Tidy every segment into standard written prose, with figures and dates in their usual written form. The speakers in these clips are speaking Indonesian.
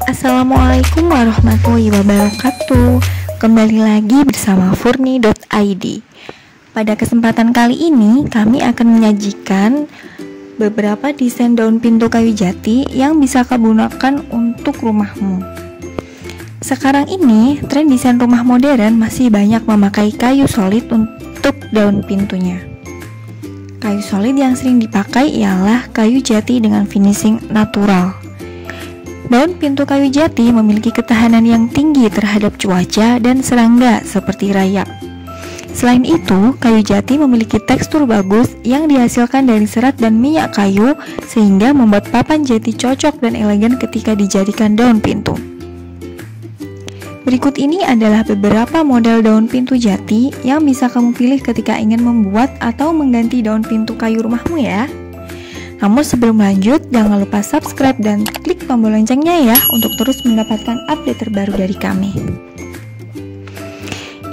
Assalamualaikum warahmatullahi wabarakatuh. Kembali lagi bersama Furni.id. Pada kesempatan kali ini kami akan menyajikan beberapa desain daun pintu kayu jati yang bisa kamu gunakan untuk rumahmu. Sekarang ini tren desain rumah modern masih banyak memakai kayu solid untuk daun pintunya. Kayu solid yang sering dipakai ialah kayu jati dengan finishing natural. Daun pintu kayu jati memiliki ketahanan yang tinggi terhadap cuaca dan serangga seperti rayap. Selain itu, kayu jati memiliki tekstur bagus yang dihasilkan dari serat dan minyak kayu sehingga membuat papan jati cocok dan elegan ketika dijadikan daun pintu. Berikut ini adalah beberapa model daun pintu jati yang bisa kamu pilih ketika ingin membuat atau mengganti daun pintu kayu rumahmu ya. Namun sebelum lanjut, jangan lupa subscribe dan klik tombol loncengnya ya untuk terus mendapatkan update terbaru dari kami.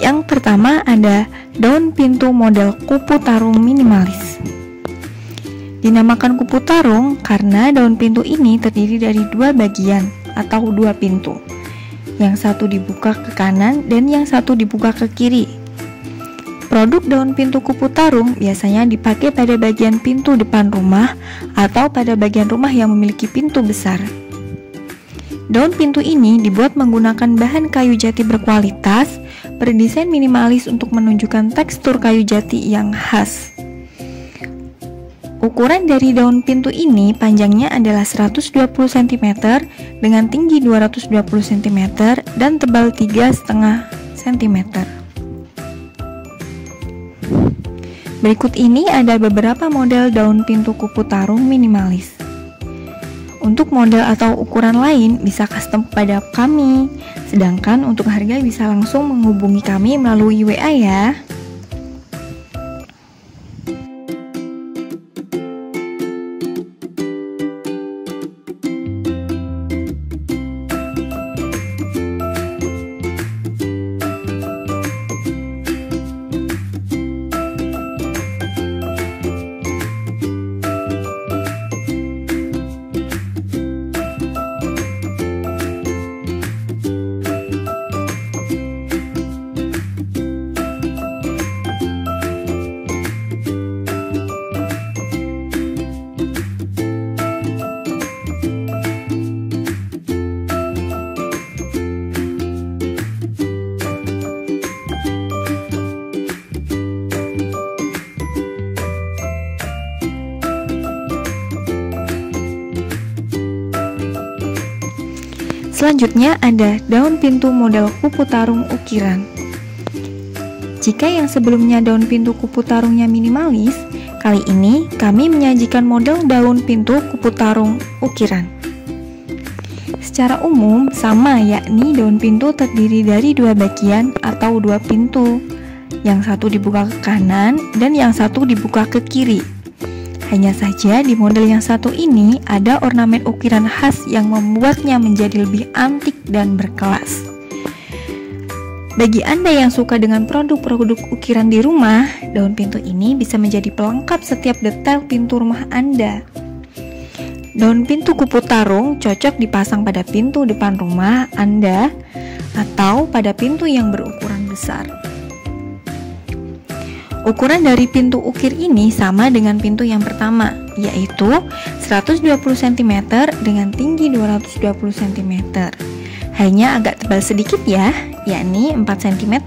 Yang pertama ada daun pintu model kupu tarung minimalis. Dinamakan kupu tarung karena daun pintu ini terdiri dari dua bagian atau dua pintu. Yang satu dibuka ke kanan dan yang satu dibuka ke kiri. Produk daun pintu kupu tarung biasanya dipakai pada bagian pintu depan rumah atau pada bagian rumah yang memiliki pintu besar. Daun pintu ini dibuat menggunakan bahan kayu jati berkualitas, berdesain minimalis untuk menunjukkan tekstur kayu jati yang khas. Ukuran dari daun pintu ini panjangnya adalah 120 cm dengan tinggi 220 cm dan tebal 3,5 cm. Berikut ini ada beberapa model daun pintu kupu tarung minimalis. Untuk model atau ukuran lain bisa custom pada kami, sedangkan untuk harga bisa langsung menghubungi kami melalui WA ya. Selanjutnya ada daun pintu model kupu tarung ukiran. Jika yang sebelumnya daun pintu kupu tarungnya minimalis, kali ini kami menyajikan model daun pintu kupu tarung ukiran. Secara umum sama, yakni daun pintu terdiri dari dua bagian atau dua pintu. Yang satu dibuka ke kanan dan yang satu dibuka ke kiri. Hanya saja di model yang satu ini ada ornamen ukiran khas yang membuatnya menjadi lebih antik dan berkelas. Bagi Anda yang suka dengan produk-produk ukiran di rumah, daun pintu ini bisa menjadi pelengkap setiap detail pintu rumah Anda. Daun pintu kupu tarung cocok dipasang pada pintu depan rumah Anda atau pada pintu yang berukuran besar. Ukuran dari pintu ukir ini sama dengan pintu yang pertama, yaitu 120 cm dengan tinggi 220 cm. Hanya agak tebal sedikit ya, yakni 4 cm.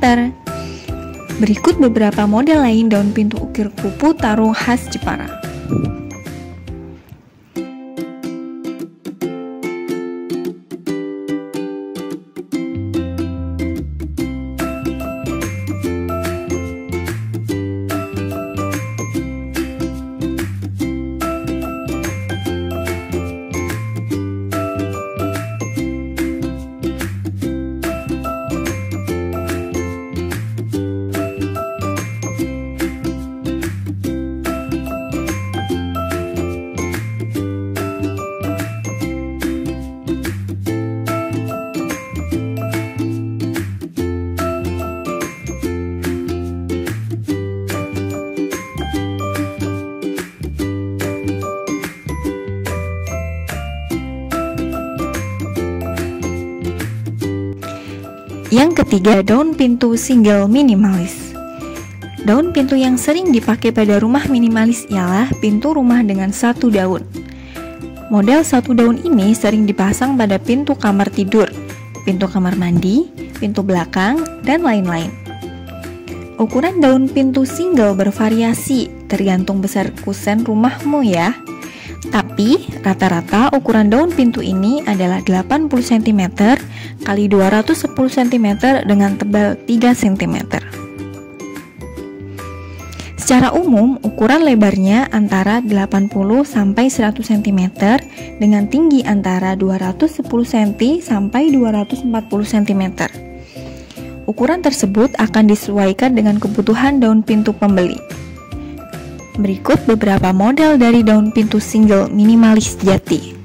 Berikut beberapa model lain daun pintu ukir kupu tarung khas Jepara. Yang ketiga, daun pintu single minimalis. Daun pintu yang sering dipakai pada rumah minimalis ialah pintu rumah dengan satu daun. Model satu daun ini sering dipasang pada pintu kamar tidur, pintu kamar mandi, pintu belakang, dan lain-lain. Ukuran daun pintu single bervariasi tergantung besar kusen rumahmu ya. Tapi rata-rata ukuran daun pintu ini adalah 80 cm x 210 cm dengan tebal 3 cm. Secara umum, ukuran lebarnya antara 80 sampai 100 cm dengan tinggi antara 210 cm sampai 240 cm. Ukuran tersebut akan disesuaikan dengan kebutuhan daun pintu pembeli. Berikut beberapa model dari daun pintu single minimalis sejati.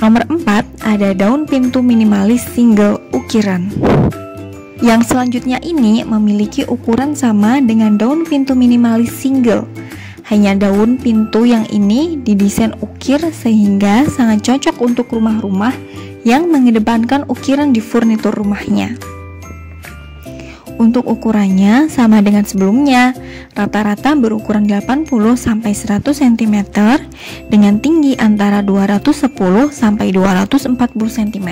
Nomor 4, ada daun pintu minimalis single ukiran. Yang selanjutnya ini memiliki ukuran sama dengan daun pintu minimalis single. Hanya daun pintu yang ini didesain ukir sehingga sangat cocok untuk rumah-rumah yang mengedepankan ukiran di furnitur rumahnya. Untuk ukurannya sama dengan sebelumnya, rata-rata berukuran 80 sampai 100 cm dengan tinggi antara 210 sampai 240 cm.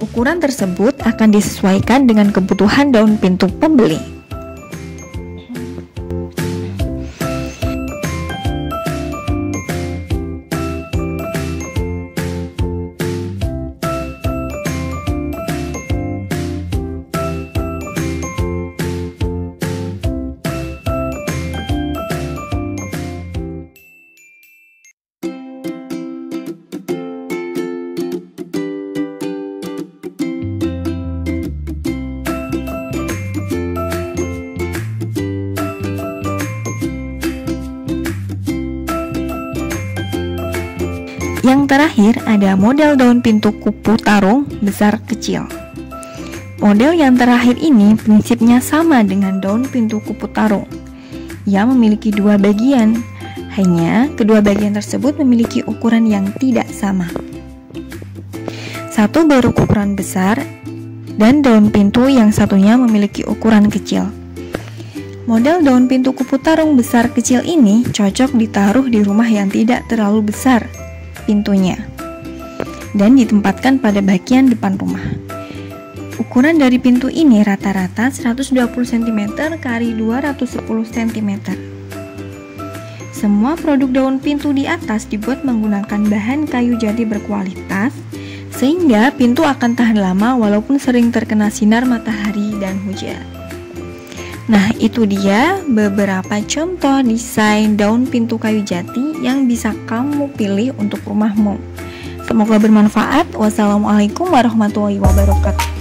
Ukuran tersebut akan disesuaikan dengan kebutuhan daun pintu pembeli. Yang terakhir ada model daun pintu kupu tarung besar kecil. Model yang terakhir ini prinsipnya sama dengan daun pintu kupu tarung yang memiliki dua bagian, hanya kedua bagian tersebut memiliki ukuran yang tidak sama. Satu berukuran besar dan daun pintu yang satunya memiliki ukuran kecil. Model daun pintu kupu tarung besar kecil ini cocok ditaruh di rumah yang tidak terlalu besar pintunya dan ditempatkan pada bagian depan rumah. Ukuran dari pintu ini rata-rata 120 cm x 210 cm. Semua produk daun pintu di atas dibuat menggunakan bahan kayu jati berkualitas sehingga pintu akan tahan lama walaupun sering terkena sinar matahari dan hujan. Nah, itu dia beberapa contoh desain daun pintu kayu jati yang bisa kamu pilih untuk rumahmu. Semoga bermanfaat. Wassalamualaikum warahmatullahi wabarakatuh.